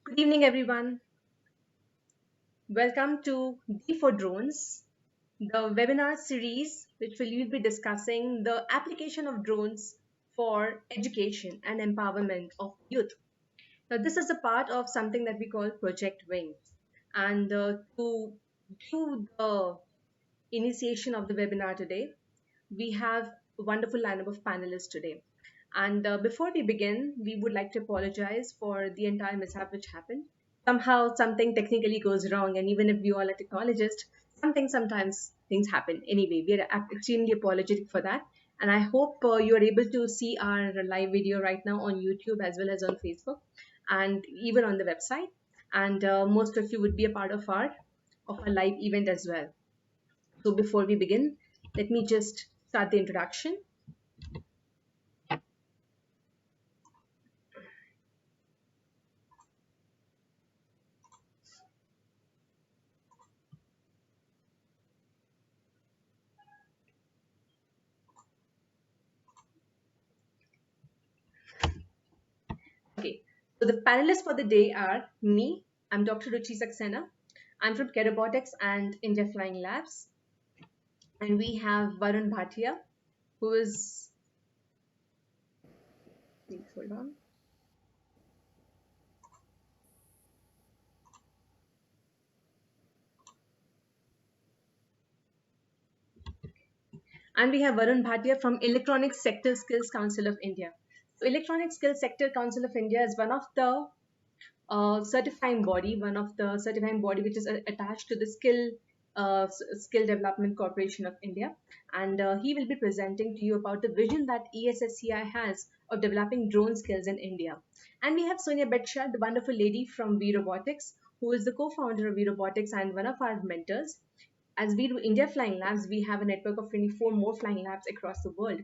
Good evening, everyone. Welcome to D for Drones, the webinar series which will be discussing the application of drones for education and empowerment of youth. Now, this is a part of something that we call Project Wing. And to do the initiation of the webinar today, we have a wonderful lineup of panelists today. And before we begin, we would like to apologize for the entire mishap which happened. Somehow something technically goes wrong, and even if we all are technologists, sometimes things happen. Anyway, we are extremely apologetic for that. And I hope you are able to see our live video right now on YouTube as well as on Facebook and even on the website. And most of you would be a part of our live event as well. So before we begin, let me just start the introduction. Okay, so the panelists for the day are me, I'm Dr. Ruchi Saxena. I'm from Caerobotics and India Flying Labs. And we have Varun Bhatia, who is, please hold on. And we have Varun Bhatia from Electronic Sector Skills Council of India. So Electronic Skills Sector Council of India is one of the one of the certifying body which is attached to the Skill Development Corporation of India, and he will be presenting to you about the vision that ESSCI has of developing drone skills in India. And we have Sonja Betschart, the wonderful lady from WeRobotics, who is the co-founder of WeRobotics and one of our mentors. As we do India Flying Labs, we have a network of 24 more flying labs across the world.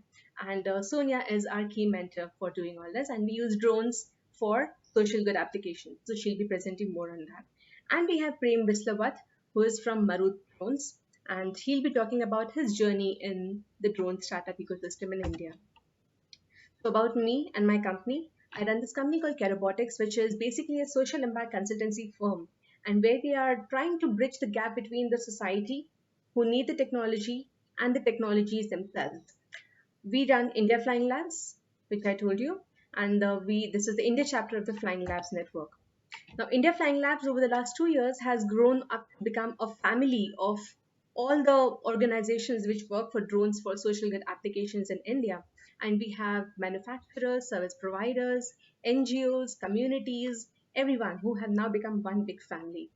And Sonia is our key mentor for doing all this. And we use drones for social good applications. So she'll be presenting more on that. And we have Prem Vislawath, who is from Marut Drones. And he'll be talking about his journey in the drone startup ecosystem in India. So about me and my company, I run this company called Caerobotics, which is basically a social impact consultancy firm, and where we are trying to bridge the gap between the society who need the technology and the technologies themselves. We run India Flying Labs, which I told you, and this is the India chapter of the Flying Labs network. Now, India Flying Labs over the last 2 years has grown up to become a family of all the organizations which work for drones for social good applications in India. And we have manufacturers, service providers, NGOs, communities, everyone who have now become one big family.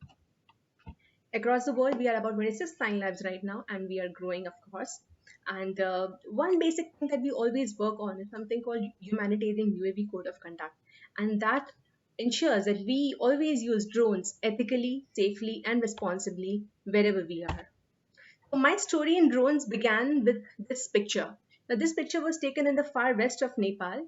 Across the world, we are about 26 flying labs right now, and we are growing, of course. And one basic thing that we always work on is something called humanitarian UAV code of conduct. And that ensures that we always use drones ethically, safely, and responsibly wherever we are. So my story in drones began with this picture. Now, this picture was taken in the far west of Nepal,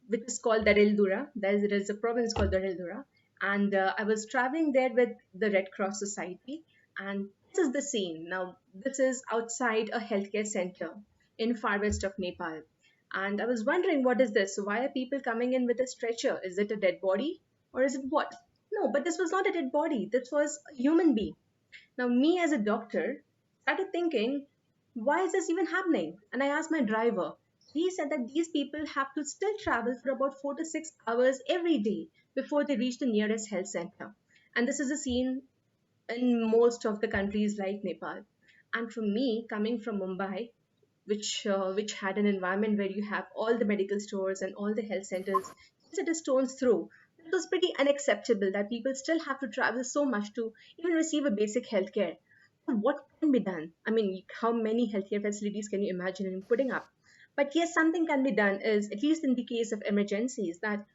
which is called Darel Dura. There is a province called Darel Dura. And I was traveling there with the Red Cross Society. And this is the scene. Now, this is outside a healthcare center in far west of Nepal. And I was wondering, what is this? So why are people coming in with a stretcher? Is it a dead body? Or is it what? No, but this was not a dead body. This was a human being. Now, me as a doctor started thinking, why is this even happening? And I asked my driver. He said that these people have to still travel for about 4 to 6 hours every day before they reach the nearest health center. And this is a scene in most of the countries like Nepal. And for me, coming from Mumbai, which had an environment where you have all the medical stores and all the health centers just at a stone's throw, it was pretty unacceptable that people still have to travel so much to even receive a basic healthcare. So what can be done? I mean, how many healthcare facilities can you imagine in putting up? But yes, something can be done is, at least in the case of emergencies, that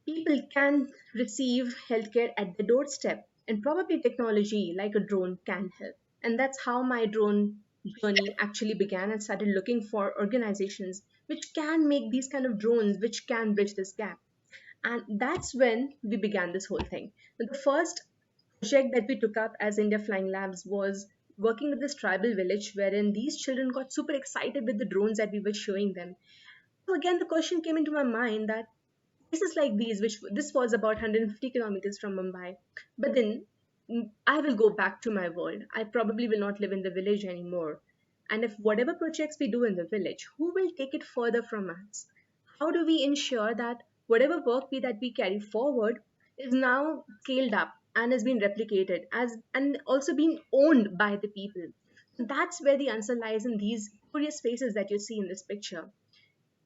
people can receive healthcare at the doorstep, and probably technology like a drone can help. And that's how my drone journey actually began, and started looking for organizations which can make these kind of drones which can bridge this gap. And that's when we began this whole thing. The first project that we took up as India Flying Labs was working with this tribal village, wherein these children got super excited with the drones that we were showing them. So again, the question came into my mind that Places like these, which this was about 150 kilometers from Mumbai, but then I will go back to my world. I probably will not live in the village anymore. And if whatever projects we do in the village, who will take it further from us? How do we ensure that whatever work that we carry forward is now scaled up and has been replicated as and also being owned by the people? That's where the answer lies in these curious faces that you see in this picture.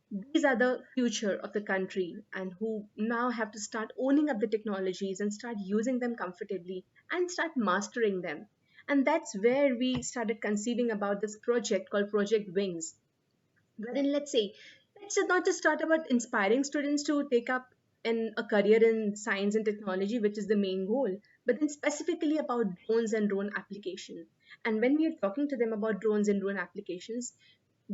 These are the future of the country and who now have to start owning up the technologies and start using them comfortably and start mastering them. And that's where we started conceiving about this project called Project Wings, wherein let's not just start about inspiring students to take up a career in science and technology, which is the main goal, but then specifically about drones and drone application. And when we are talking to them about drones and drone applications,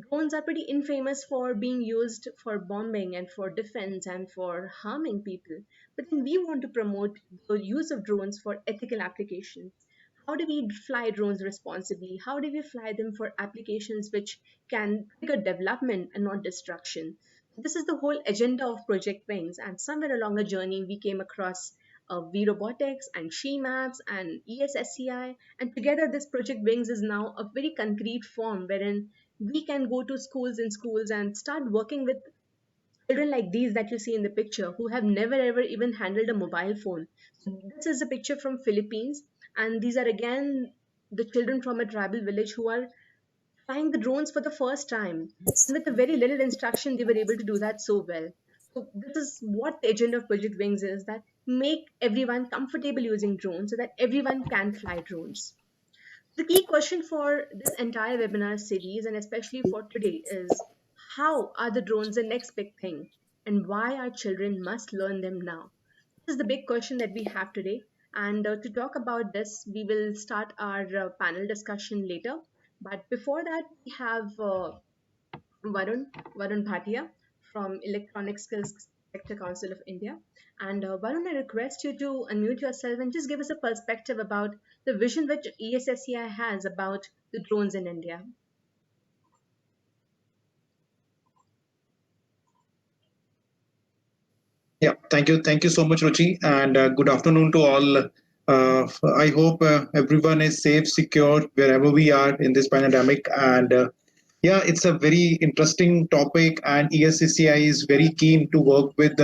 drones are pretty infamous for being used for bombing and for defense and for harming people. But then we want to promote the use of drones for ethical applications. How do we fly drones responsibly? How do we fly them for applications which can trigger development and not destruction? This is the whole agenda of Project Wings. And somewhere along the journey, we came across WeRobotics and SheMaps and ESSCI. And together, this Project Wings is now a very concrete form wherein we can go to schools and start working with children like these that you see in the picture who have never ever even handled a mobile phone. So this is a picture from Philippines, and these are again the children from a tribal village who are flying the drones for the first time. And with a very little instruction, they were able to do that so well. So this is what the agenda of Project Wings is, that make everyone comfortable using drones so that everyone can fly drones. The key question for this entire webinar series, and especially for today, is how are the drones the next big thing, and why our children must learn them now? This is the big question that we have today. And to talk about this, we will start our panel discussion later. But before that, we have Varun, Varun Bhatia from Electronic Skills Sector Council of India. And Varun, I request you to unmute yourself and just give us a perspective about the vision which ESSCI has about the drones in India. Yeah, thank you. Thank you so much, Ruchi, and good afternoon to all. I hope everyone is safe, secure wherever we are in this pandemic. And yeah, it's a very interesting topic, and ESCCI is very keen to work with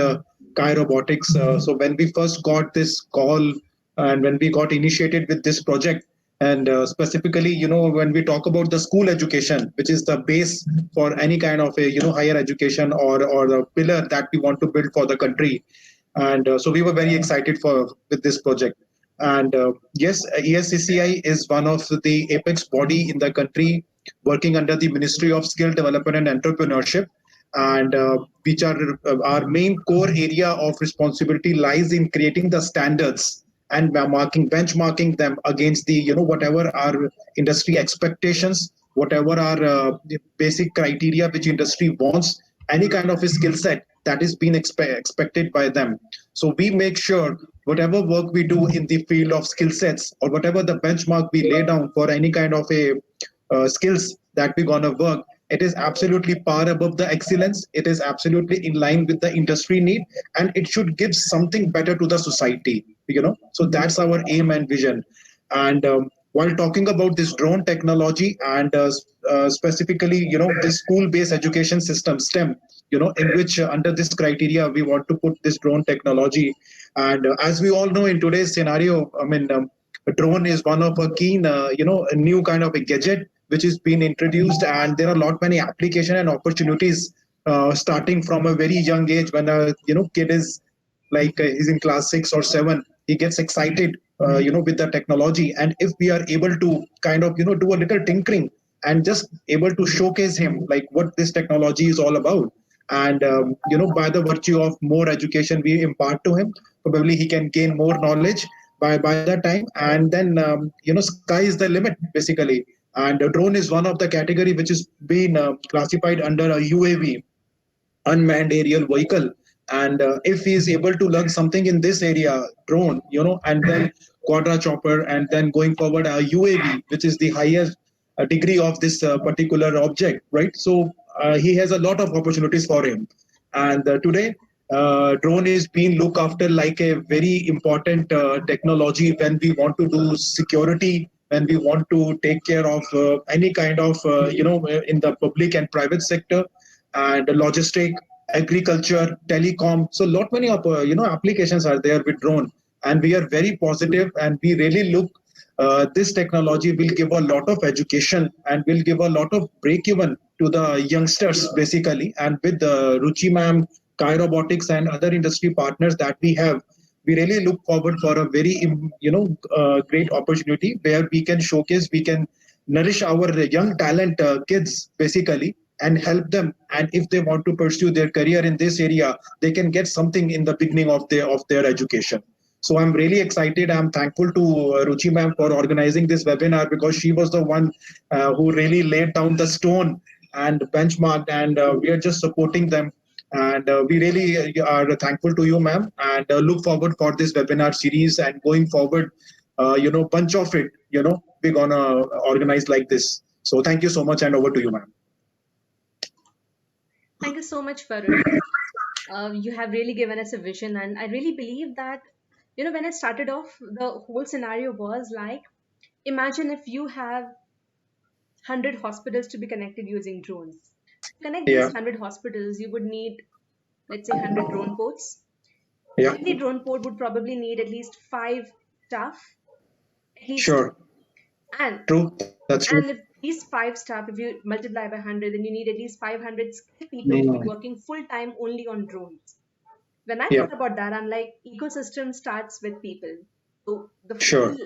Caerobotics. So when we first got this call and when we got initiated with this project, and specifically, when we talk about the school education, which is the base for any kind of a higher education or the pillar that we want to build for the country, and so we were very excited for with this project. And yes, ESCCI is one of the apex body in the country working under the Ministry of Skill Development and Entrepreneurship, and which are our main core area of responsibility lies in creating the standards and benchmarking them against the whatever our industry expectations, whatever our basic criteria which industry wants, any kind of a skill set that is being expected by them. So we make sure whatever work we do in the field of skill sets or whatever the benchmark we lay down for any kind of a skills that we're going to work, it is absolutely far above the excellence. It is absolutely in line with the industry need, and it should give something better to the society. So that's our aim and vision. And while talking about this drone technology and specifically, this school-based education system STEM, in which under this criteria we want to put this drone technology. And as we all know, in today's scenario, I mean, a drone is one of a keen, a new kind of a gadget which is being introduced, and there are a lot many application and opportunities starting from a very young age. When a kid is like he's in class 6 or 7, he gets excited, with the technology, and if we are able to kind of do a little tinkering and just able to showcase him like what this technology is all about, and by the virtue of more education we impart to him, probably he can gain more knowledge by that time, and then sky is the limit basically. And a drone is one of the category which is being classified under a UAV, unmanned aerial vehicle. And if he is able to learn something in this area, drone, and then quadra chopper, and then going forward a UAV, which is the highest degree of this particular object, right? So he has a lot of opportunities for him. And today, drone is being looked after like a very important technology when we want to do security, when we want to take care of any kind of in the public and private sector, and logistic, agriculture, telecom. So lot many of applications are there with drone, and we are very positive, and we really look this technology will give a lot of education and will give a lot of break even to the youngsters basically. And with the Ruchi ma'am, Caerobotics, and other industry partners that we have, we really look forward for a very great opportunity where we can showcase, we can nourish our young talent kids basically, and help them. And if they want to pursue their career in this area, they can get something in the beginning of their education. So I'm really excited. I'm thankful to Ruchi ma'am for organizing this webinar, because she was the one who really laid down the stone and benchmarked, and we are just supporting them. And we really are thankful to you, ma'am, and look forward for this webinar series. And going forward, bunch of it, we're gonna organize like this. So thank you so much, and over to you, ma'am. Thank you so much, Varun. You have really given us a vision, and I really believe that, when I started off, the whole scenario was like, imagine if you have 100 hospitals to be connected using drones. To connect these Yeah, 100 hospitals, you would need, let's say, 100 drone ports. yeah, Every drone port would probably need at least 5 staff, at least two. sure. And True, that's true. if these 5 staff, if you multiply by 100, then you need at least 500 skilled people to be Mm, working full time only on drones. When I yeah, thought about that, I'm like, ecosystem starts with people. So the full sure.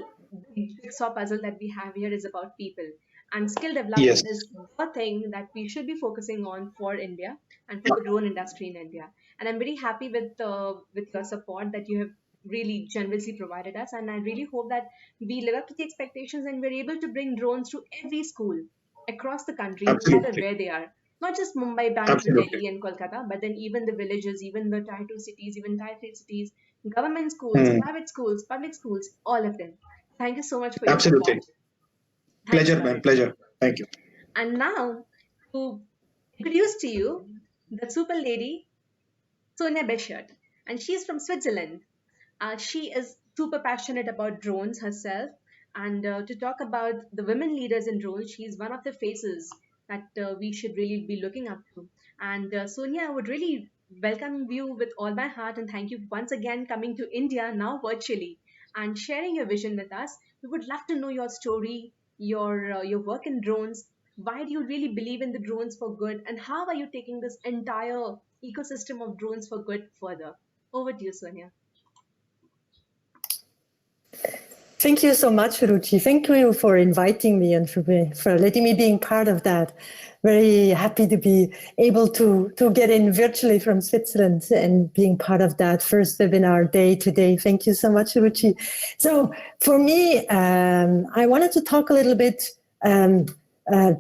jigsaw puzzle that we have here is about people. And skill Yes, development is the thing that we should be focusing on for India and for the drone industry in India. And I'm very happy with your support that you have really generously provided us. And I really hope that we live up to the expectations and we're able to bring drones to every school across the country, no matter absolutely, where they are. Not just Mumbai, Bangalore, absolutely. Delhi, and Kolkata, but then even the villages, even the tier 2 cities, even tier 3 cities, government schools, Mm, private schools, public schools, all of them. Thank you so much for your support. absolutely. Thanks, Pleasure, man. Varun. Pleasure. Thank you. And now, to introduce to you the super lady, Sonja Betschart. And she's from Switzerland. She is super passionate about drones herself. And to talk about the women leaders in drones, she's one of the faces that we should really be looking up to. And Sonia, I would really welcome you with all my heart and thank you once again coming to India now virtually and sharing your vision with us. We would love to know your story, your work in drones. Why do you really believe in the drones for good, and how are you taking this entire ecosystem of drones for good further? Over to you, Sonia. Thank you so much, Ruchi. Thank you for inviting me and for letting me being part of that. Very happy to be able to get in virtually from Switzerland and being part of that first webinar day today. Thank you so much, Ruchi. So for me, I wanted to talk a little bit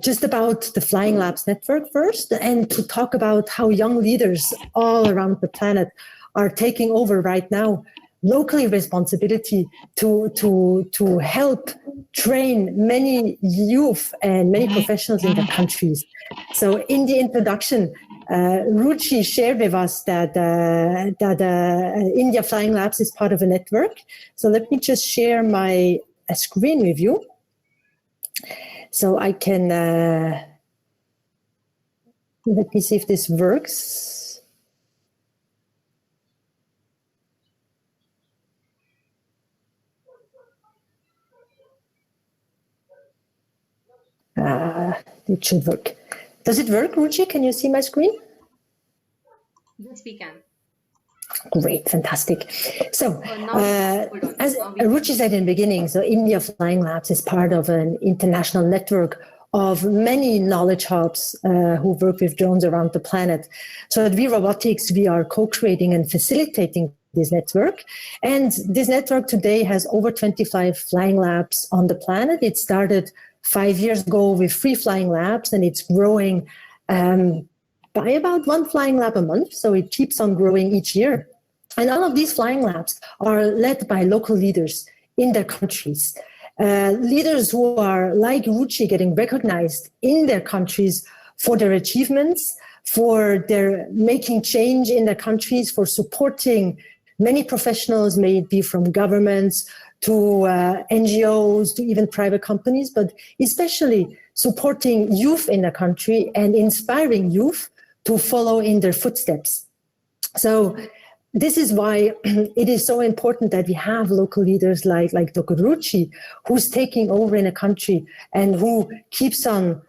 just about the Flying Labs network first, and to talk about how young leaders all around the planet are taking over right now locally responsibility to help train many youth and many professionals in their countries. So in the introduction, Ruchi shared with us that India Flying Labs is part of a network. So let me just share my screen with you. So I can, let me see if this works. It should work. Does it work, Ruchi? Can you see my screen? Yes, we can. Great, fantastic. So, Hold as on. Ruchi said in the beginning, so India Flying Labs is part of an international network of many knowledge hubs who work with drones around the planet. So at WeRobotics, we are co-creating and facilitating this network. And this network today has over 25 flying labs on the planet. It started 5 years ago with 3 flying labs, and it's growing by about 1 flying lab a month. So it keeps on growing each year. And all of these flying labs are led by local leaders in their countries. Leaders who are, like Ruchi, getting recognized in their countries for their achievements, for their making change in their countries, for supporting many professionals, may it be from governments to NGOs to even private companies, but especially supporting youth in the country and inspiring youth to follow in their footsteps. So this is why it is so important that we have local leaders like Dr. Ruchi, who's taking over in a country and who keeps on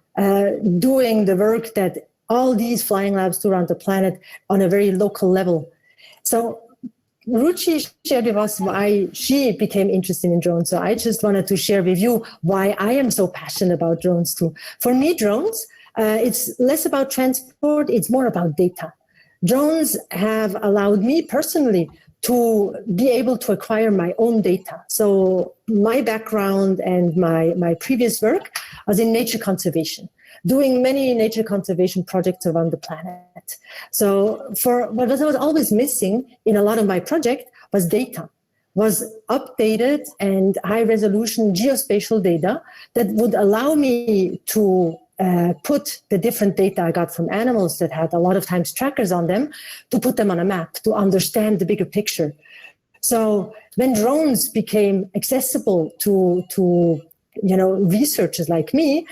doing the work that all these flying labs do around the planet on a very local level. So Ruchi shared with us why she became interested in drones. So I just wanted to share with you why I am so passionate about drones too. For me, drones, it's less about transport, it's more about data. Drones have allowed me personally to be able to acquire my own data. So my background and my previous work was in nature conservation, doing many nature conservation projects around the planet. So what I was always missing in a lot of my project was data, was updated and high resolution geospatial data that would allow me to put the different data I got from animals that had a lot of times trackers on them, to put them on a map, to understand the bigger picture. So when drones became accessible to researchers like me,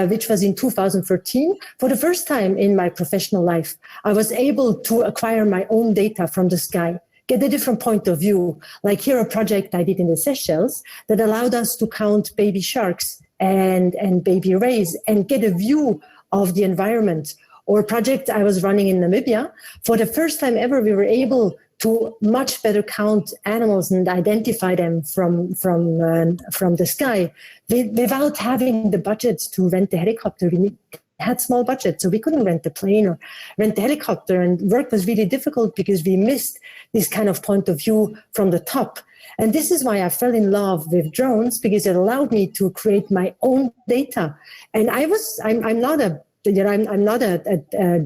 which was in 2013, for the first time in my professional life, I was able to acquire my own data from the sky, get a different point of view. Like here, a project I did in the Seychelles that allowed us to count baby sharks and baby rays and get a view of the environment. Or a project I was running in Namibia, for the first time ever, we were able to much better count animals and identify them from the sky without having the budgets to rent the helicopter. We had small budgets, so we couldn't rent the plane or rent the helicopter, and work was really difficult because we missed this kind of point of view from the top. And this is why I fell in love with drones, because it allowed me to create my own data. And I'm not a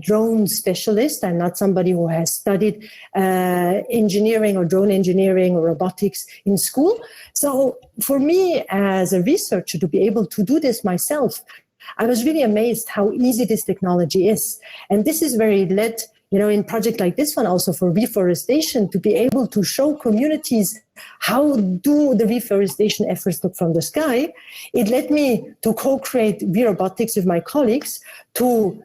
drone specialist. I'm not somebody who has studied engineering or drone engineering or robotics in school. So for me as a researcher to be able to do this myself, I was really amazed how easy this technology is. And this is where it led, in project like this one, also for reforestation, to be able to show communities how do the reforestation efforts look from the sky. It led me to co-create WeRobotics with my colleagues to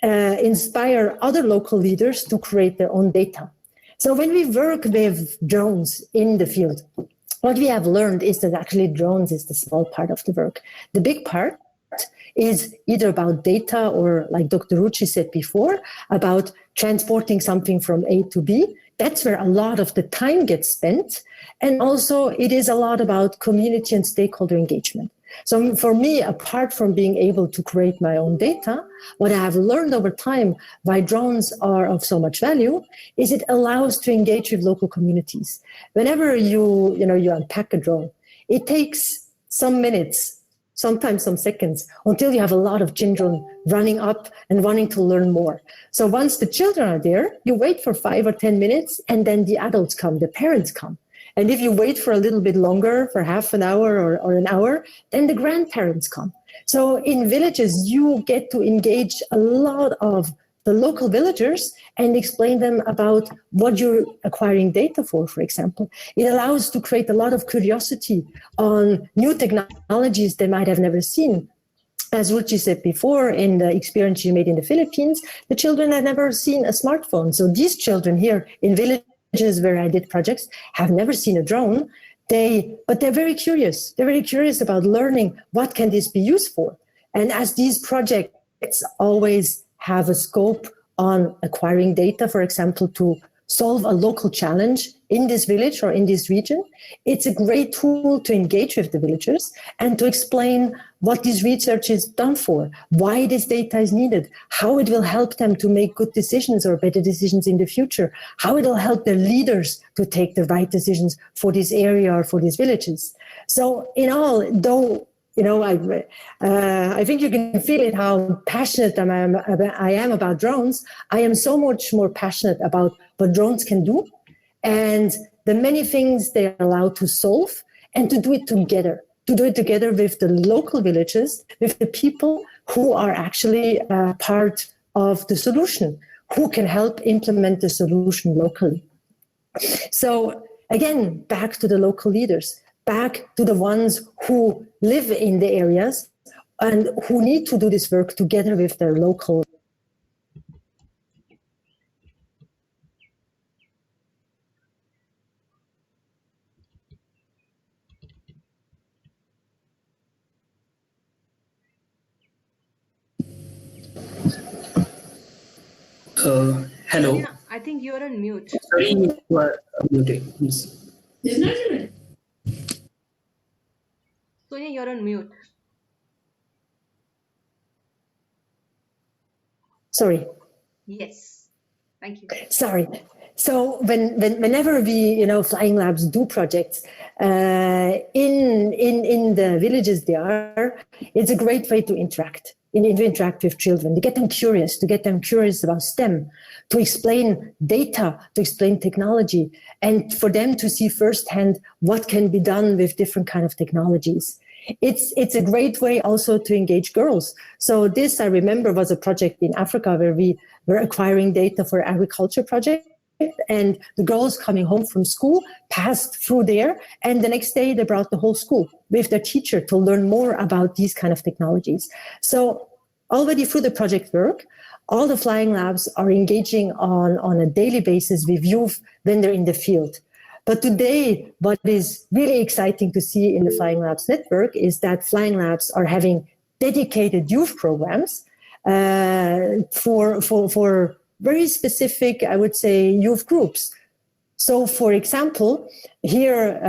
inspire other local leaders to create their own data. So when we work with drones in the field, what we have learned is that actually drones is the small part of the work. The big part is either about data or, like Dr. Ruchi said before, about transporting something from A to B. That's where a lot of the time gets spent. And also it is a lot about community and stakeholder engagement. So for me, apart from being able to create my own data, what I have learned over time why drones are of so much value is it allows to engage with local communities. Whenever you unpack a drone, it takes some minutes, sometimes some seconds, until you have a lot of children running up and wanting to learn more. So once the children are there, you wait for 5 or 10 minutes, and then the adults come, the parents come. And if you wait for a little bit longer, for half an hour or an hour, then the grandparents come. So in villages, you get to engage a lot of the local villagers and explain them about what you're acquiring data for example. It allows to create a lot of curiosity on new technologies they might have never seen. As Ruchi said before, in the experience she made in the Philippines, the children had never seen a smartphone. So these children here in villages where I did projects have never seen a drone, but they're very curious. They're very curious about learning what can this be used for. And as these projects always have a scope on acquiring data, for example, to solve a local challenge in this village or in this region, it's a great tool to engage with the villagers and to explain what this research is done for, why this data is needed, how it will help them to make good decisions or better decisions in the future, how it will help their leaders to take the right decisions for this area or for these villages. So in all, though, I think you can feel it, how passionate I am about drones. I am so much more passionate about what drones can do and the many things they're allowed to solve, and to do it together, to do it together with the local villages, with the people who are actually part of the solution, who can help implement the solution locally. So again, back to the local leaders, back to the ones who live in the areas and who need to do this work together with their local. Hello. Sonia, I think you're on mute. Sorry, you are muted. Yes. Sonia, you're on mute. Sorry. Yes. Thank you. Sorry. So whenever we, Flying Labs do projects in the villages it's a great way to interact with children, to get them curious about STEM, to explain data, to explain technology, and for them to see firsthand what can be done with different kind of technologies. It's a great way also to engage girls. So this, I remember, was a project in Africa where we were acquiring data for agriculture project, and the girls coming home from school passed through there, and the next day they brought the whole school with their teacher to learn more about these kind of technologies. So already through the project work, all the Flying Labs are engaging on a daily basis with youth when they're in the field. But today, what is really exciting to see in the Flying Labs network is that Flying Labs are having dedicated youth programs for very specific, I would say, youth groups. So, for example, here,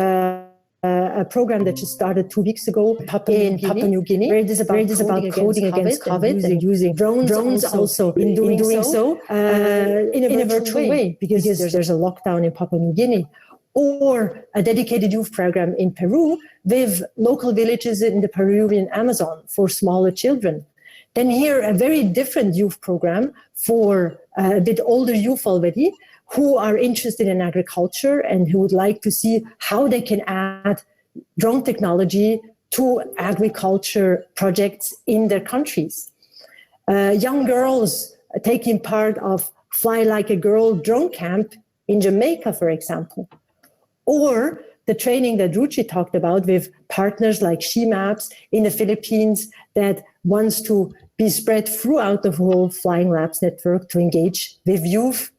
a program that just started 2 weeks ago in Papua New Guinea, where it is about coding against COVID and using drones also in doing so in a virtual way, because there's a lockdown in Papua New Guinea. Or a dedicated youth program in Peru with local villages in the Peruvian Amazon for smaller children. Then here, a very different youth program for a bit older youth already, who are interested in agriculture and who would like to see how they can add drone technology to agriculture projects in their countries. Young girls taking part of Fly Like a Girl drone camp in Jamaica, for example. Or the training that Ruchi talked about with partners like SheMaps in the Philippines that wants to be spread throughout the whole Flying Labs network to engage with youth.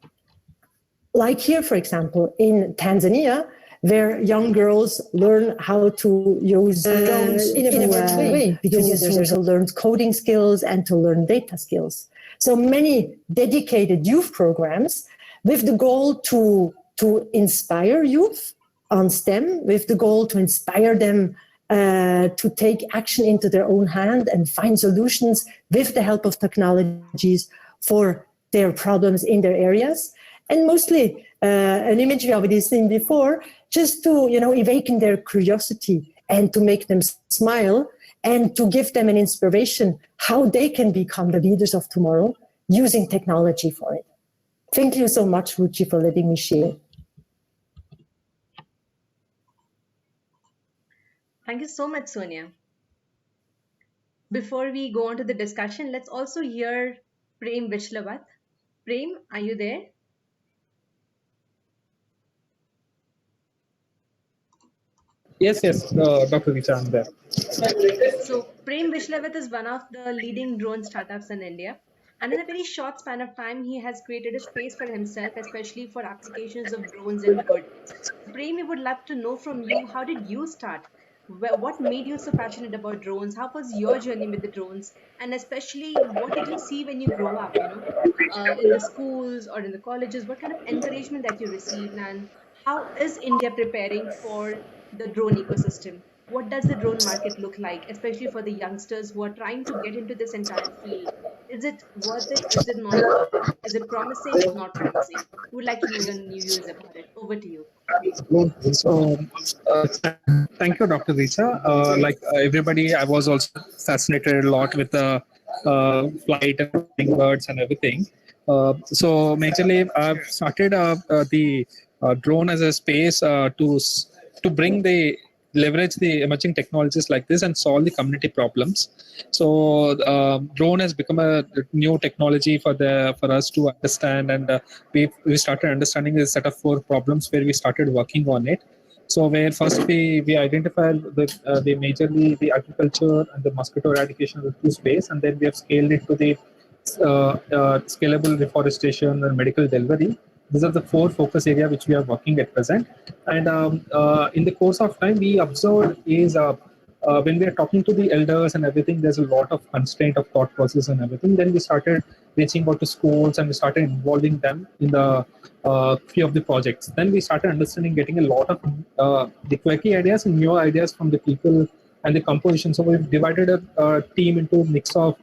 Like here, for example, in Tanzania, where young girls learn how to use drones in a virtual way, because there's to learn coding skills and to learn data skills. So many dedicated youth programs with the goal to inspire youth on STEM, with the goal to inspire them to take action into their own hand and find solutions with the help of technologies for their problems in their areas. And mostly an image we already seen before, just to awaken their curiosity and to make them smile and to give them an inspiration how they can become the leaders of tomorrow using technology for it. Thank you so much, Ruchi, for letting me share. Thank you so much, Sonia. Before we go on to the discussion, let's also hear Prem Vislawath. Prem, are you there? Yes, Dr. Richa, I'm there. So Prem Vislawath is one of the leading drone startups in India. And in a very short span of time, he has created a space for himself, especially for applications of drones in good. Prem, we would love to know from you, how did you start? What made you so passionate about drones? How was your journey with the drones? And especially, what did you see when you grow up, in the schools or in the colleges? What kind of encouragement that you received? And how is India preparing for the drone ecosystem? What does the drone market look like, especially for the youngsters who are trying to get into this entire field? Is it worth it? Is it not worth it? Is it promising? Not promising? We would like to know your views about it. Over to you. So, thank you, Dr. Richa. Like everybody, I was also fascinated a lot with the flight and flying birds and everything. So, majorly, I've started the drone as a space to bring the leverage the emerging technologies like this and solve the community problems. So drone has become a new technology for us to understand, and we started understanding a set of 4 problems where we started working on it. So where first we identified the majorly the agriculture and the mosquito eradication of the 2 space, and then we have scaled it to the scalable reforestation and medical delivery. These are the 4 focus area which we are working at present. And in the course of time, we observed is when we are talking to the elders and everything, there's a lot of constraint of thought process and everything. Then we started reaching out to schools and we started involving them in the few of the projects. Then we started understanding, getting a lot of the quirky ideas and new ideas from the people and the composition. So we've divided a team into a mix of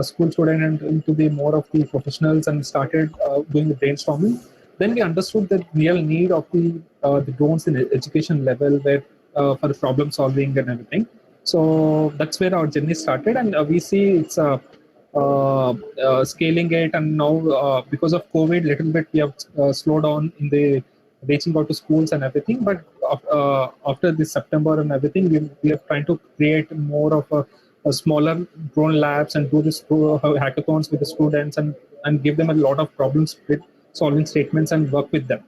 school student and into the more of the professionals, and started doing the brainstorming. Then we understood the real need of the drones in education level, where for the problem solving and everything. So that's where our journey started, and we see it's scaling it. And now because of COVID, little bit we have slowed down in the reaching out to schools and everything. But after this September and everything, we are trying to create more of a smaller drone labs and do this hackathons with the students, and give them a lot of problems with solving statements and work with them.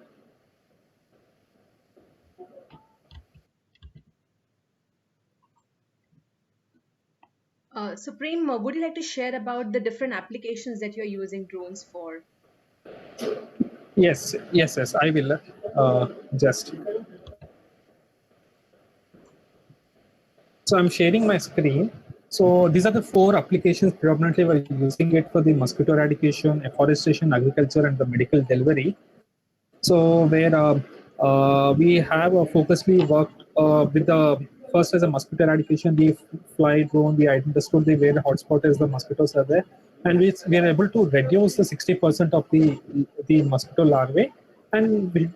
So Prem, would you like to share about the different applications that you're using drones for? Yes, I will. Just. So I'm sharing my screen. So these are the 4 applications predominantly we're using it for: the mosquito eradication, afforestation, agriculture, and the medical delivery. So where we have focusedly worked with the first as a mosquito eradication, the fly drone. We understood where the hotspot is, the mosquitoes are there, and we are able to reduce the 60% of the mosquito larvae, and we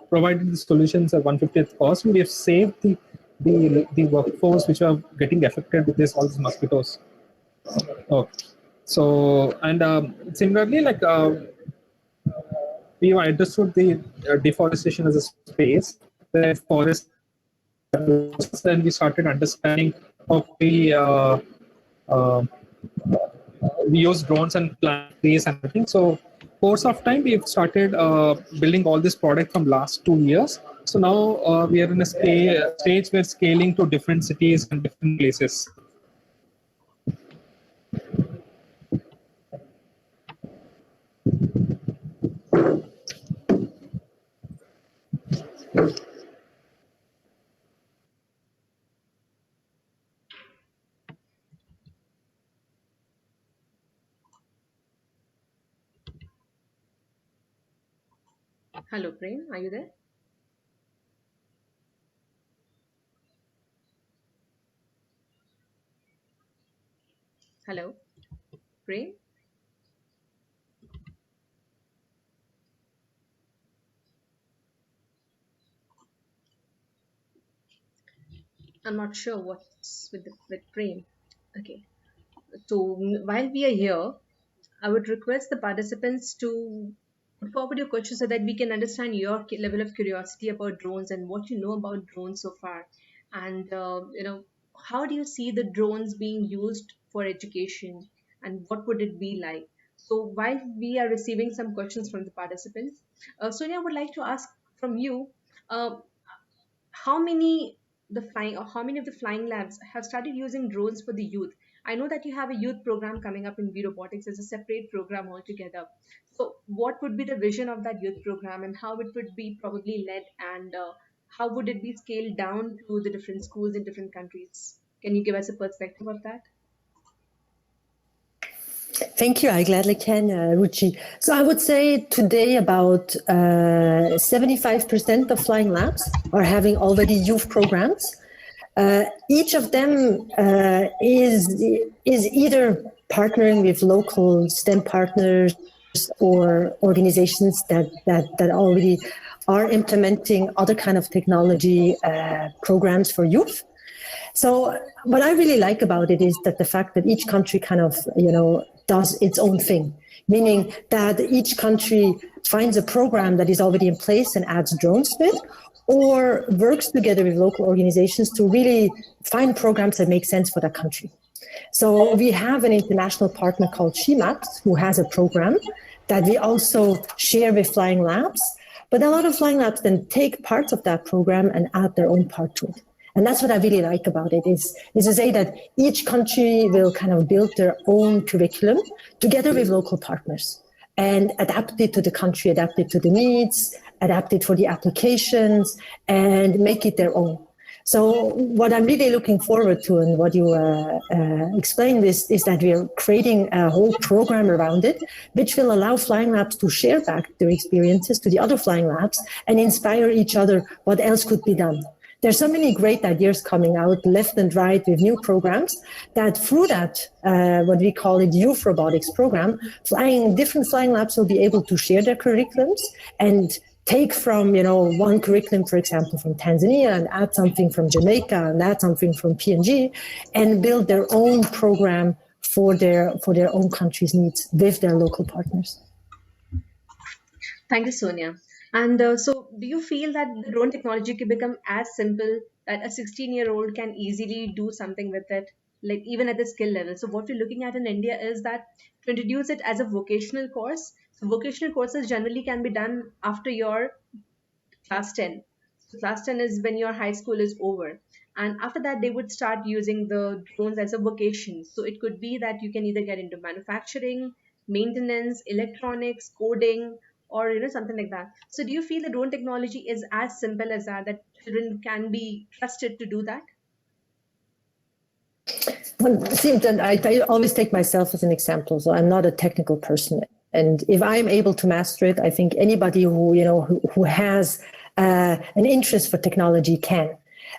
provided the solutions at 1/50th cost, and we have saved the workforce which are getting affected with all these mosquitoes. Okay. So, and similarly, like we understood the deforestation as a space where forest. Then we started understanding how we use drones and plant trees and everything. So course of time, we've started building all this product from last 2 years. So now we are in a stage where scaling to different cities and different places. Hello, Prem, are you there? Hello, Prem? I'm not sure what's with Prem. Okay, so while we are here, I would request the participants to put forward your questions so that we can understand your level of curiosity about drones and what you know about drones so far. And, how do you see the drones being used for education, and what would it be like? So while we are receiving some questions from the participants, Sonia, I would like to ask from you, uh, how many of the flying labs have started using drones for the youth? I know that you have a youth program coming up in WeRobotics as a separate program altogether. So what would be the vision of that youth program, and how it would be probably led, and how would it be scaled down to the different schools in different countries? Can you give us a perspective of that? Thank you. I gladly can, Ruchi. So I would say today about 75% of flying labs are having already youth programs. Each of them is either partnering with local STEM partners or organizations that already are implementing other kind of technology programs for youth. So what I really like about it is that the fact that each country kind of, does its own thing, meaning that each country finds a program that is already in place and adds drones to it, or works together with local organizations to really find programs that make sense for that country. So we have an international partner called SheMaps who has a program that we also share with Flying Labs. But a lot of Flying Labs then take parts of that program and add their own part to it. And that's what I really like about it, is to say that each country will kind of build their own curriculum together with local partners and adapt it to the country, adapt it to the needs, adapt it for the applications, and make it their own. So what I'm really looking forward to, and what you explained, is that we are creating a whole program around it, which will allow Flying Labs to share back their experiences to the other Flying Labs and inspire each other what else could be done. There's so many great ideas coming out left and right with new programs that through that, what we call it Youth Robotics program, different Flying Labs will be able to share their curriculums and take from, one curriculum, for example, from Tanzania, and add something from Jamaica and add something from PNG, and build their own program for their own country's needs with their local partners. Thank you, Sonia. And so, do you feel that the drone technology can become as simple that a 16-year-old can easily do something with it, like even at the skill level? So, what we're looking at in India is that to introduce it as a vocational course. So, vocational courses generally can be done after your class 10. So, class 10 is when your high school is over. And after that, they would start using the drones as a vocation. So, it could be that you can either get into manufacturing, maintenance, electronics, coding, or something like that. So do you feel the drone technology is as simple as that children can be trusted to do that? Well, see, I always take myself as an example. So I'm not a technical person, and if I'm able to master it, I think anybody who has an interest for technology can.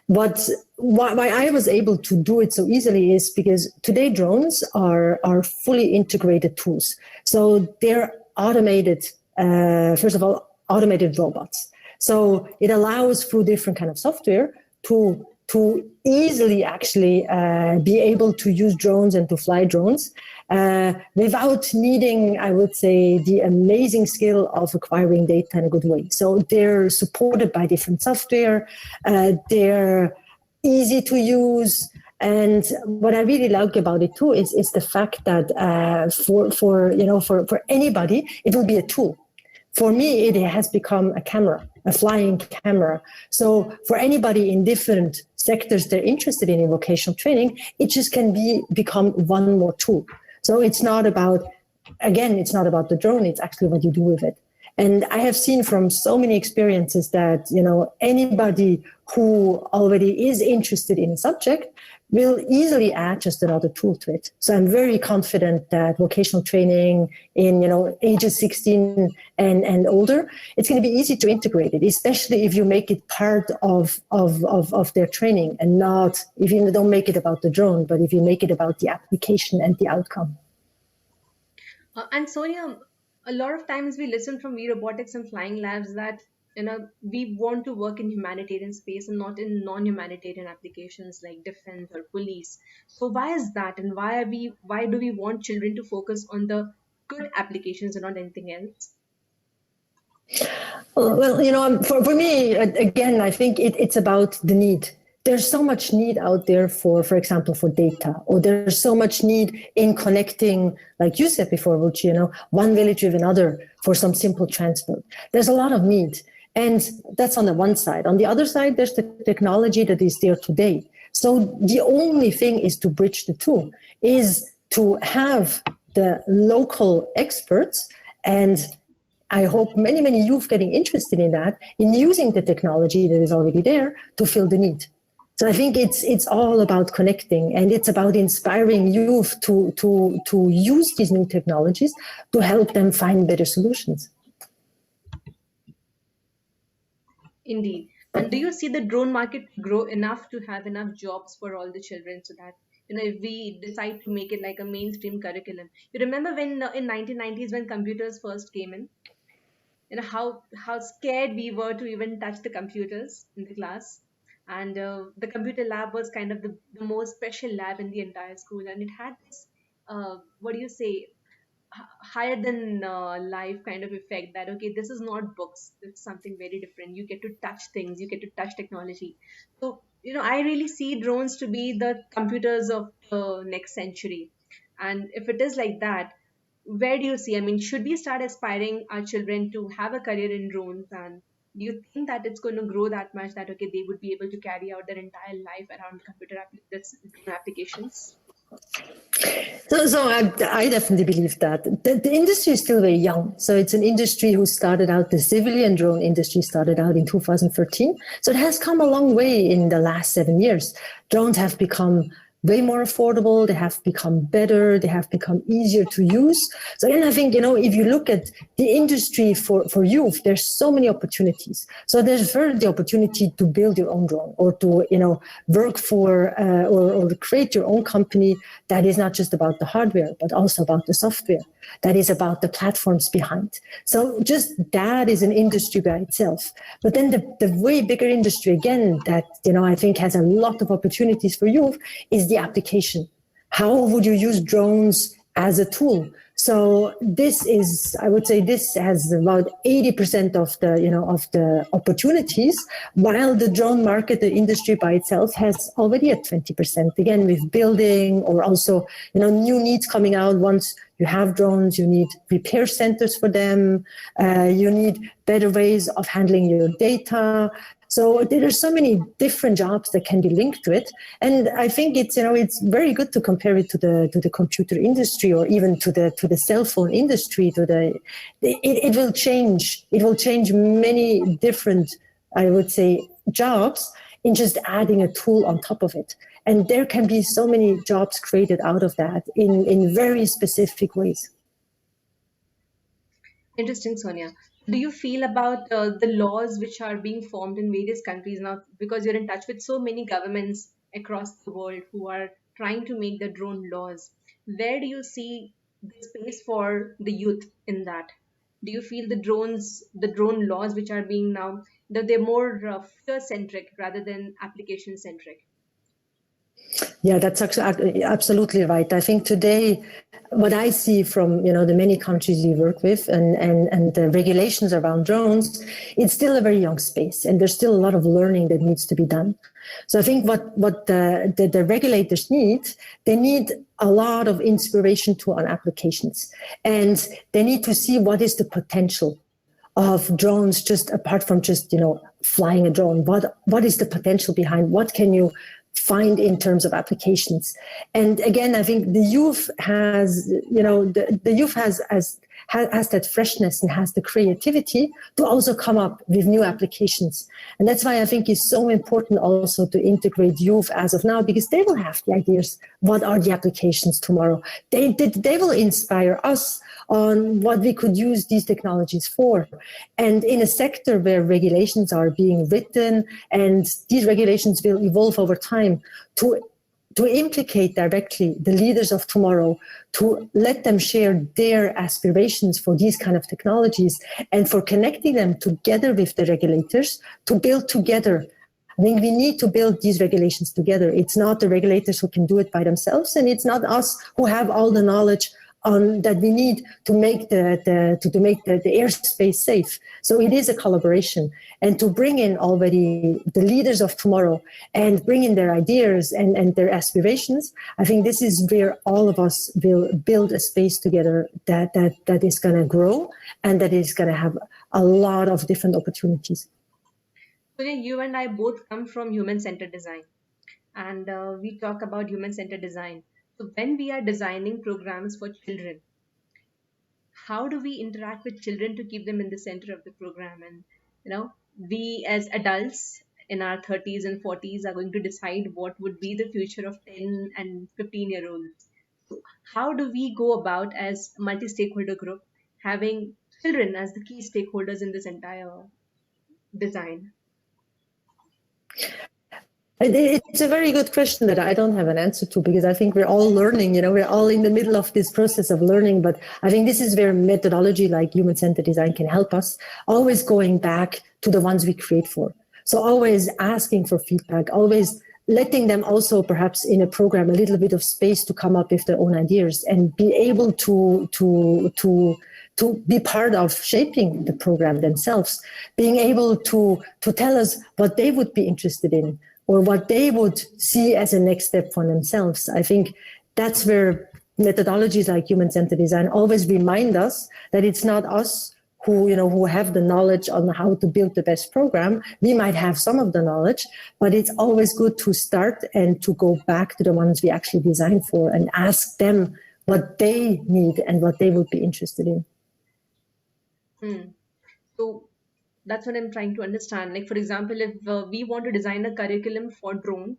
But why I was able to do it so easily is because today drones are fully integrated tools. So they're automated. First of all, automated robots. So it allows through different kind of software to easily actually be able to use drones and to fly drones without needing, I would say, the amazing skill of acquiring data in a good way. So they're supported by different software. They're easy to use. And what I really like about it too is the fact that for anybody, it will be a tool. For me, it has become a camera, a flying camera. So for anybody in different sectors they're interested in vocational training, it just can become one more tool. So it's not about the drone, it's actually what you do with it. And I have seen from so many experiences that, anybody who already is interested in a subject will easily add just another tool to it. So I'm very confident that vocational training in, ages 16 and older, it's going to be easy to integrate it, especially if you make it part of their training, and not, if you don't make it about the drone, but if you make it about the application and the outcome. And Sonia, a lot of times we listen from WeRobotics and Flying Labs that we want to work in humanitarian space and not in non-humanitarian applications like defense or police. So why is that, and why do we want children to focus on the good applications and not anything else? Well, for me, again, I think it's about the need. There's so much need out there for example, for data, or there's so much need in connecting, like you said before, Ruchi, one village with another for some simple transport. There's a lot of need. And that's on the one side. On the other side, there's the technology that is there today. So the only thing is to bridge the two, is to have the local experts, and I hope many, many youth getting interested in that, in using the technology that is already there to fill the need. So I think it's all about connecting, and it's about inspiring youth to use these new technologies to help them find better solutions. Indeed. And do you see the drone market grow enough to have enough jobs for all the children, so that if we decide to make it like a mainstream curriculum? You remember when in 1990s when computers first came in, how scared we were to even touch the computers in the class, and the computer lab was kind of the most special lab in the entire school, and it had this what do you say, higher than life kind of effect, that okay, this is not books, it's something very different. You get to touch things, you get to touch technology. So I really see drones to be the computers of the next century. And if it is like that, where do you see, I mean, should we start aspiring our children to have a career in drones? And do you think that it's going to grow that much that okay, they would be able to carry out their entire life around that's drone applications? So I definitely believe that the industry is still very young. So it's an industry who started out, the civilian drone industry started out in 2013. So it has come a long way in the last 7 years. Drones have become way more affordable. They have become better. They have become easier to use. So again, I think, if you look at the industry for youth, there's so many opportunities. So there's first the opportunity to build your own drone, or to, work for, or create your own company that is not just about the hardware, but also about the software, that is about the platforms behind. So just that is an industry by itself. But then the way bigger industry, again, that, I think has a lot of opportunities for youth, is the application. How would you use drones as a tool? So this is, I would say, this has about 80% of the opportunities, while the drone market, the industry by itself, has already at 20%. Again, with building, or also, new needs coming out. Once you have drones, you need repair centers for them. You need better ways of handling your data. So there are so many different jobs that can be linked to it, and I think it's very good to compare it to the computer industry, or even to the cell phone industry. It will change. It will change many different, I would say, jobs in just adding a tool on top of it, and there can be so many jobs created out of that in very specific ways. Interesting, Sonia. Do you feel about the laws which are being formed in various countries now? Because you're in touch with so many governments across the world who are trying to make the drone laws. Where do you see the space for the youth in that? Do you feel the drone laws which are being now, that they're more fear centric rather than application centric? Yeah, that's absolutely right. I think today, what I see from the many countries we work with, and the regulations around drones, it's still a very young space, and there's still a lot of learning that needs to be done. So I think what the regulators need, they need a lot of inspiration on applications, and they need to see what is the potential of drones, just apart from just flying a drone. What is the potential behind? What can you find in terms of applications? And again, I think the youth has, the youth has that freshness and has the creativity to also come up with new applications. And that's why I think it's so important also to integrate youth as of now, because they will have the ideas. What are the applications tomorrow? They will inspire us on what we could use these technologies for. And in a sector where regulations are being written, and these regulations will evolve over time, to implicate directly the leaders of tomorrow, to let them share their aspirations for these kind of technologies, and for connecting them together with the regulators to build together. I think we need to build these regulations together. It's not the regulators who can do it by themselves, and it's not us who have all the knowledge that we need to make the airspace safe. So it is a collaboration, and to bring in already the leaders of tomorrow and bring in their ideas and their aspirations. I think this is where all of us will build a space together that is going to grow, and that is going to have a lot of different opportunities. So you and I both come from human-centered design, and we talk about human-centered design. So when we are designing programs for children, how do we interact with children to keep them in the center of the program? And we as adults in our 30s and 40s are going to decide what would be the future of 10 and 15-year-olds. So how do we go about, as a multi-stakeholder group, having children as the key stakeholders in this entire design? It's a very good question that I don't have an answer to, because I think we're all learning, we're all in the middle of this process of learning. But I think this is where methodology like human-centered design can help us, always going back to the ones we create for. So always asking for feedback, always letting them also perhaps in a program a little bit of space to come up with their own ideas and be able to be part of shaping the program themselves, being able to tell us what they would be interested in or what they would see as a next step for themselves. I think that's where methodologies like human-centered design always remind us that it's not us who have the knowledge on how to build the best program. We might have some of the knowledge, but it's always good to start and to go back to the ones we actually designed for and ask them what they need and what they would be interested in. So that's what I'm trying to understand. Like, for example, if we want to design a curriculum for drones,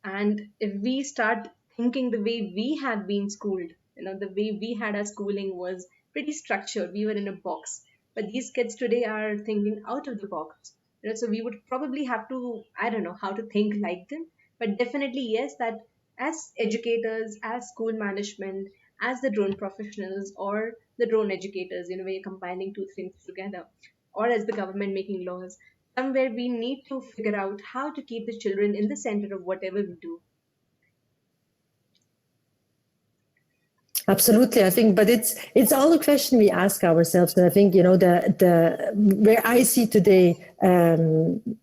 and if we start thinking the way we had been schooled, the way we had our schooling was pretty structured. We were in a box. But these kids today are thinking out of the box. So we would probably have to, I don't know how to think like them. But definitely, yes, that as educators, as school management, as the drone professionals or the drone educators, where you're combining two things together, or as the government making laws, somewhere we need to figure out how to keep the children in the center of whatever we do. Absolutely, I think, but it's all a question we ask ourselves, and I think the where I see today a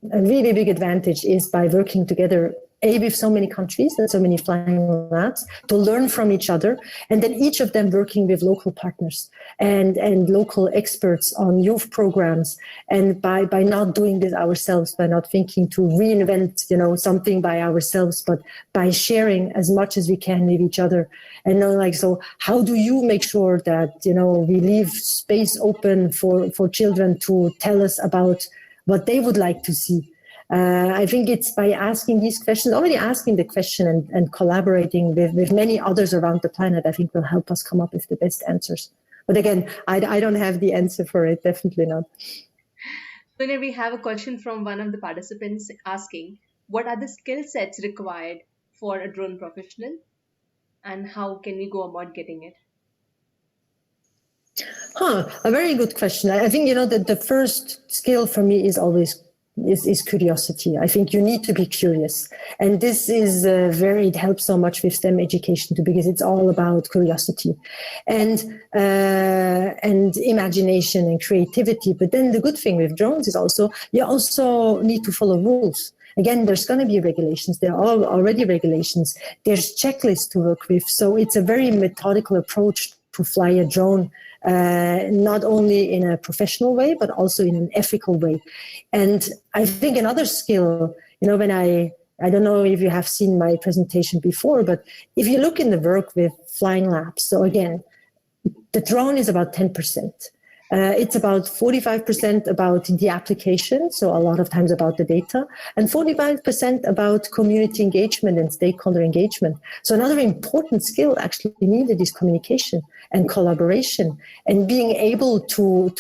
really big advantage is by working together. With so many countries and so many flying labs to learn from each other, and then each of them working with local partners and local experts on youth programs. And by not doing this ourselves, by not thinking to reinvent something by ourselves, but by sharing as much as we can with each other. And so how do you make sure that we leave space open for children to tell us about what they would like to see? I think it's by asking these questions, already asking the question and collaborating with many others around the planet, I think will help us come up with the best answers. But again, I don't have the answer for it, definitely not. So now we have a question from one of the participants asking, what are the skill sets required for a drone professional and how can we go about getting it? A very good question. I think, that the first skill for me is always is curiosity. I think you need to be curious. And this is it helps so much with STEM education too, because it's all about curiosity and imagination and creativity. But then the good thing with drones is you also need to follow rules. Again, there's going to be regulations. There are already regulations. There's checklists to work with. So it's a very methodical approach to fly a drone, not only in a professional way, but also in an ethical way. And I think another skill, when I don't know if you have seen my presentation before, but if you look in the work with flying labs, so again, the drone is about 10%. It's about 45% about the application, so a lot of times about the data, and 45% about community engagement and stakeholder engagement. So another important skill actually needed is communication and collaboration and being able to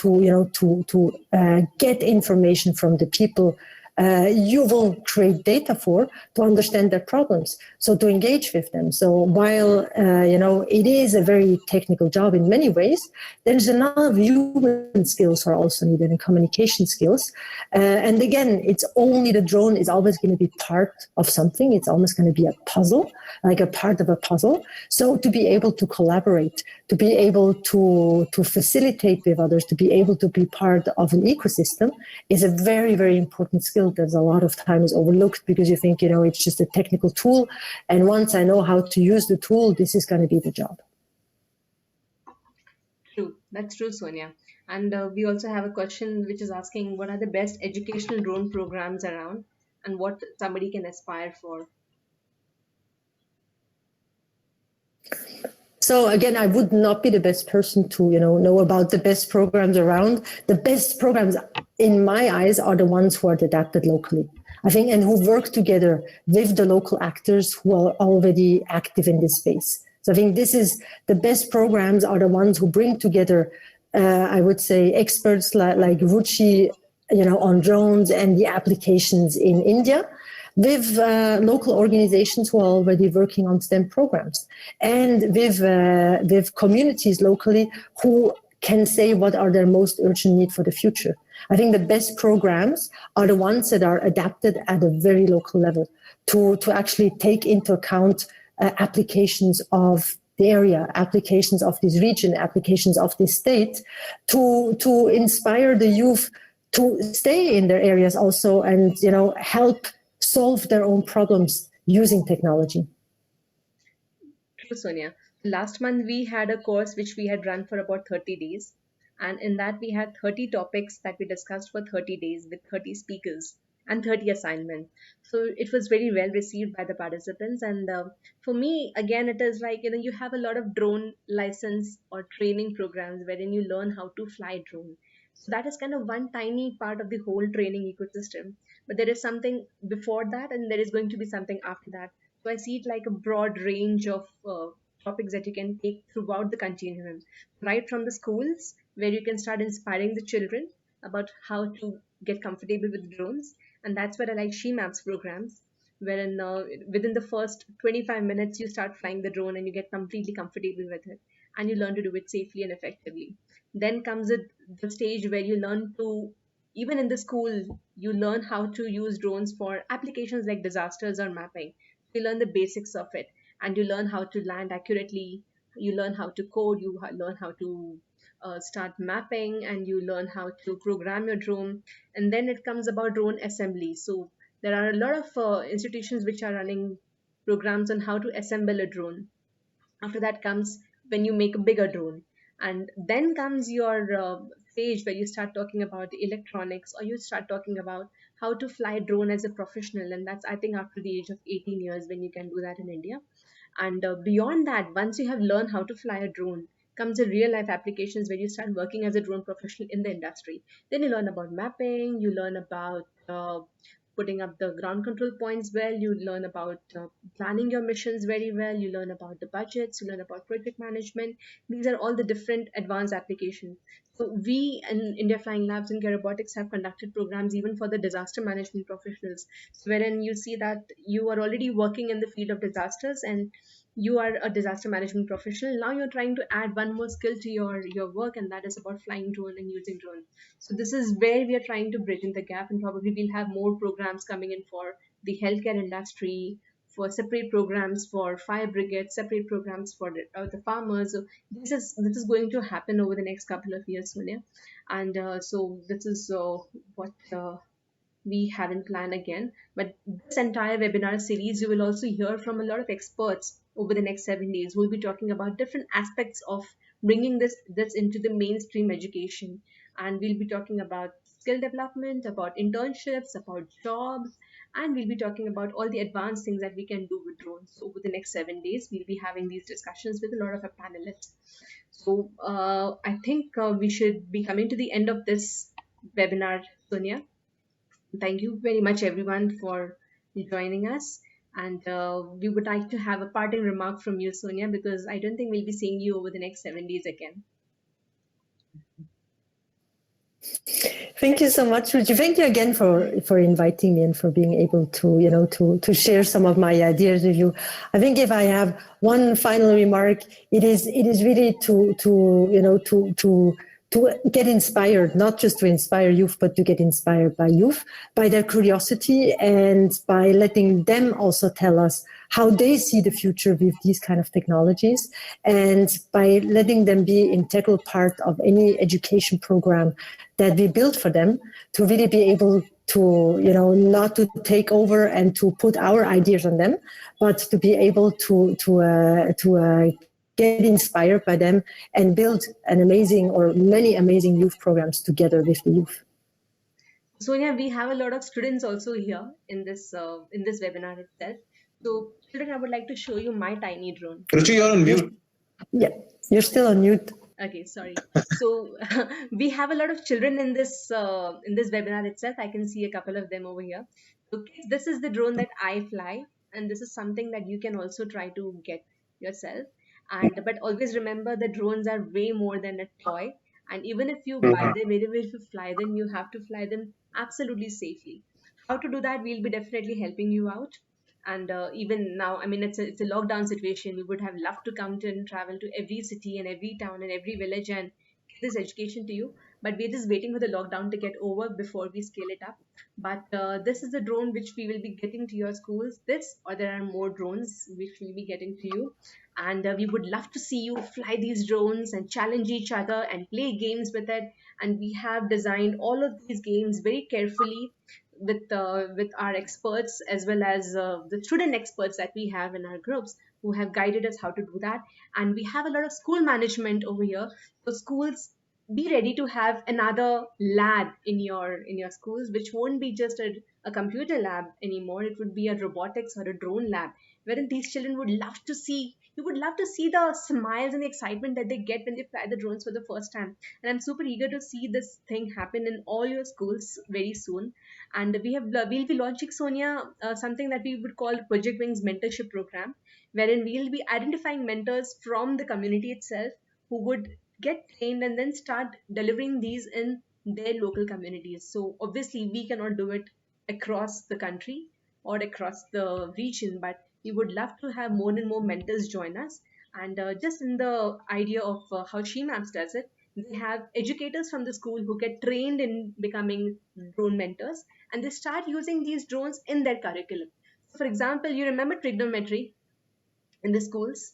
get information from the people you will create data for to understand their problems, so to engage with them. So while it is a very technical job in many ways, there's a lot of human skills are also needed and communication skills. And again, it's only the drone is always going to be part of something. It's almost going to be a puzzle, like a part of a puzzle. So to be able to collaborate, to be able to facilitate with others, to be able to be part of an ecosystem is a very, very important skill that a lot of times overlooked because you think, it's just a technical tool. And once I know how to use the tool, this is going to be the job. True. That's true, Sonia. And we also have a question which is asking, what are the best educational drone programs around and what somebody can aspire for? So again, I would not be the best person to, know about the best programs around. The best programs, in my eyes, are the ones who are adapted locally, I think, and who work together with the local actors who are already active in this space. So I think the best programs are the ones who bring together, I would say, experts like Ruchi, on drones and the applications in India, with local organizations who are already working on STEM programs, and with communities locally who can say what are their most urgent need for the future. I think the best programs are the ones that are adapted at a very local level, to actually take into account applications of the area, applications of this region, applications of this state, to inspire the youth to stay in their areas also and help solve their own problems using technology. True, Sonia. Last month we had a course which we had run for about 30 days. And in that we had 30 topics that we discussed for 30 days with 30 speakers and 30 assignments. So it was very well received by the participants. And for me, again, it is like, you have a lot of drone license or training programs wherein you learn how to fly drone. So that is kind of one tiny part of the whole training ecosystem. But there is something before that, and there is going to be something after that. So I see it like a broad range of topics that you can take throughout the continuum, right from the schools where you can start inspiring the children about how to get comfortable with drones. And that's where I like She-Maps programs, wherein within the first 25 minutes you start flying the drone and you get completely comfortable with it and you learn to do it safely and effectively. Then comes the stage where you learn to, even in the school, you learn how to use drones for applications like disasters or mapping. You learn the basics of it and you learn how to land accurately, you learn how to code, you learn how to start mapping, and you learn how to program your drone. And then it comes about drone assembly. So there are a lot of institutions which are running programs on how to assemble a drone. After that comes when you make a bigger drone, and then comes your stage where you start talking about the electronics, or you start talking about how to fly a drone as a professional. And that's, I think, after the age of 18 years when you can do that in India. And beyond that, once you have learned how to fly a drone, comes the real life applications where you start working as a drone professional in the industry. Then you learn about mapping, you learn about putting up the ground control points well, you learn about planning your missions very well, you learn about the budgets, you learn about project management. These are all the different advanced applications. So we in India Flying Labs and Caerobotics have conducted programs even for the disaster management professionals. So wherein you see that you are already working in the field of disasters and you are a disaster management professional. Now you're trying to add one more skill to your work, and that is about flying drone and using drone. So this is where we are trying to bridge in the gap, and probably we'll have more programs coming in for the healthcare industry, for separate programs for fire brigades, separate programs for the farmers. So this is going to happen over the next couple of years, Sonia. And so this is what we haven't planned again. But this entire webinar series, you will also hear from a lot of experts over the next 7 days. We'll be talking about different aspects of bringing this into the mainstream education. And we'll be talking about skill development, about internships, about jobs, and we'll be talking about all the advanced things that we can do with drones. So over the next 7 days, we'll be having these discussions with a lot of our panelists. So I think we should be coming to the end of this webinar, Sonia. Thank you very much, everyone, for joining us. And we would like to have a parting remark from you, Sonia, because I don't think we'll be seeing you over the next 7 days again. Thank you so much, Ruchi. Thank you again for inviting me and for being able to share some of my ideas with you. I think if I have one final remark, it is really to get inspired, not just to inspire youth, but to get inspired by youth, by their curiosity, and by letting them also tell us how they see the future with these kind of technologies, and by letting them be integral part of any education program that we build for them, to really be able to, not to take over and to put our ideas on them, but to be able to get inspired by them and build an amazing or many amazing youth programs together with the youth. Sonia, we have a lot of students also here in this webinar itself. So children, I would like to show you my tiny drone. Ruchi, you're on mute. Yeah, you're still on mute. Okay, sorry. So we have a lot of children in this webinar itself. I can see a couple of them over here. So kids, this is the drone that I fly, and this is something that you can also try to get yourself. But always remember, the drones are way more than a toy. And even if you buy them, even if you fly them, you have to fly them absolutely safely. How to do that? We'll be definitely helping you out. And even now, I mean, it's a lockdown situation. We would have loved to come to and travel to every city and every town and every village and give this education to you. but we're just waiting for the lockdown to get over before we scale it up. But this is the drone which we will be getting to your schools. This, or there are more drones which we'll be getting to you. And we would love to see you fly these drones and challenge each other and play games with it. And we have designed all of these games very carefully with our experts, as well as the student experts that we have in our groups, who have guided us how to do that. And we have a lot of school management over here. So schools, be ready to have another lab in your schools, which won't be just a computer lab anymore. It would be a robotics or a drone lab, wherein these children would love to see, you would love to see the smiles and the excitement that they get when they fly the drones for the first time. And I'm super eager to see this thing happen in all your schools very soon. And we'll be launching, Sonia, something that we would call Project Wings mentorship program, wherein we'll be identifying mentors from the community itself who would get trained and then start delivering these in their local communities. So obviously we cannot do it across the country or across the region, but we would love to have more and more mentors join us. And just in the idea of how SheMaps does it, they have educators from the school who get trained in becoming drone mentors, and they start using these drones in their curriculum. For example, you remember trigonometry in the schools?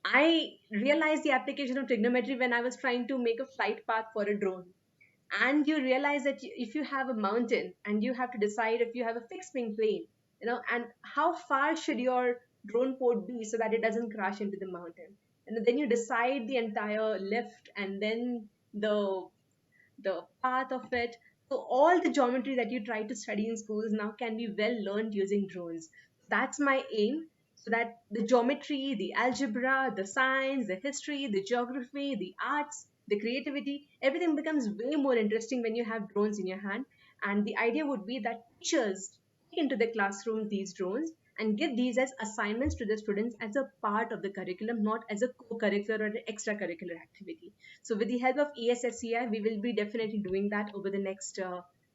I realized the application of trigonometry when I was trying to make a flight path for a drone. And you realize that if you have a mountain and you have to decide if you have a fixed wing plane, and how far should your drone port be so that it doesn't crash into the mountain. And then you decide the entire lift and then the path of it. So all the geometry that you try to study in schools now can be well learned using drones. That's my aim, so that the geometry, the algebra, the science, the history, the geography, the arts, the creativity, everything becomes way more interesting when you have drones in your hand. And the idea would be that teachers take into the classroom these drones and give these as assignments to the students as a part of the curriculum, not as a co-curricular or an extracurricular activity. So with the help of ESSCI, we will be definitely doing that over the next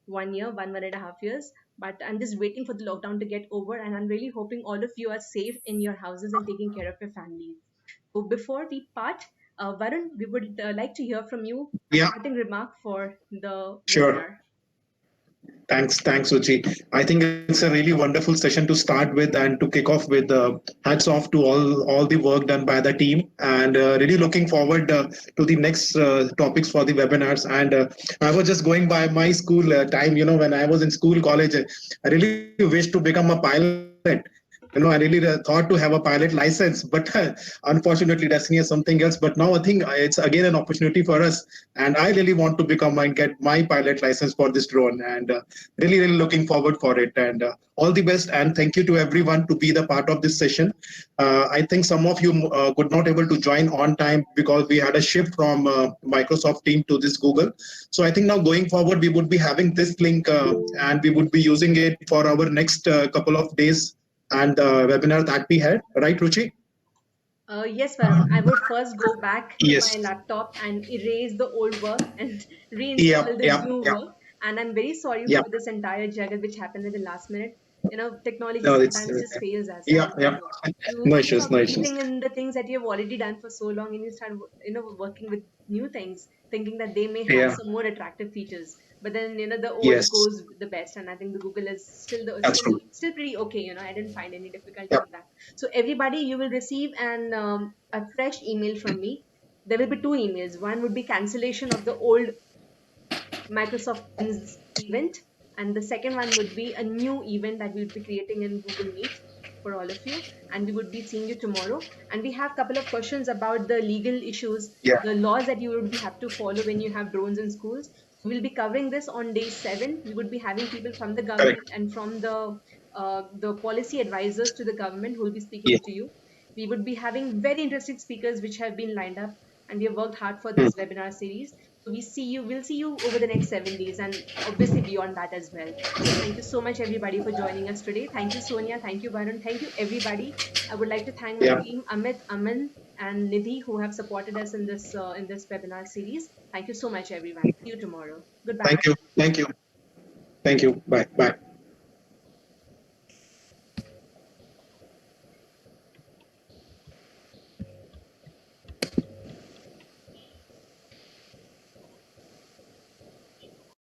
1 year, one and a half years. But I'm just waiting for the lockdown to get over, and I'm really hoping all of you are safe in your houses and taking care of your families. So before we part, Varun, we would like to hear from you a Yeah, parting remark for the sure. webinar. Thanks, Ruchi. I think it's a really wonderful session to start with and to kick off with. Hats off to all the work done by the team, and really looking forward to the next topics for the webinars. And I was just going by my school time. When I was in school, college, I really wished to become a pilot. I really thought to have a pilot license, but unfortunately, destiny is something else. But now I think it's again an opportunity for us, and I really want to become and get my pilot license for this drone, and really looking forward for it. And all the best, and thank you to everyone to be the part of this session. I think some of you could not able to join on time because we had a shift from Microsoft team to this Google. So I think now going forward, we would be having this link and we would be using it for our next couple of days and the webinar that we had, right, Ruchi? Yes, Varun. I would first go back to my Yes. laptop and erase the old work and Yep, reinstall the yep, new yep, work. And I'm very sorry yep. for this entire juggle which happened at the last minute. Technology No, it's sometimes just fails us, yeah, and yeah. you No stop issues, no issues. believing in the things that you have already done for so long, and you start, working with new things, thinking that they may have Yeah. some more attractive features. But then, the old Yes, goes the best, and I think the Google is that's true. still pretty okay. I didn't find any difficulty Yep. in that. So everybody, you will receive a fresh email from me. There will be two emails. One would be cancellation of the old Microsoft Teams event, and the second one would be a new event that we'll be creating in Google Meet for all of you, and we would be seeing you tomorrow. And we have a couple of questions about the legal issues, Yeah. the laws that you would have to follow when you have drones in schools. We'll be covering this on day 7. We would be having people from the government Correct. and from the policy advisors to the government who will be Yeah. speaking to you. We would be having very interesting speakers which have been lined up, and we have worked hard for Hmm. this webinar series. So we'll see you over the next 7 days, and obviously beyond that as well. So thank you so much everybody for joining us today. Thank you, Sonia. Thank you, Varun. Thank you everybody. I would like to thank my Yeah. team, Amit, Aman, and Nidhi, who have supported us in this webinar series. Thank you so much, everyone. See you tomorrow. Goodbye. Thank you. Thank you. Thank you. Bye. Bye.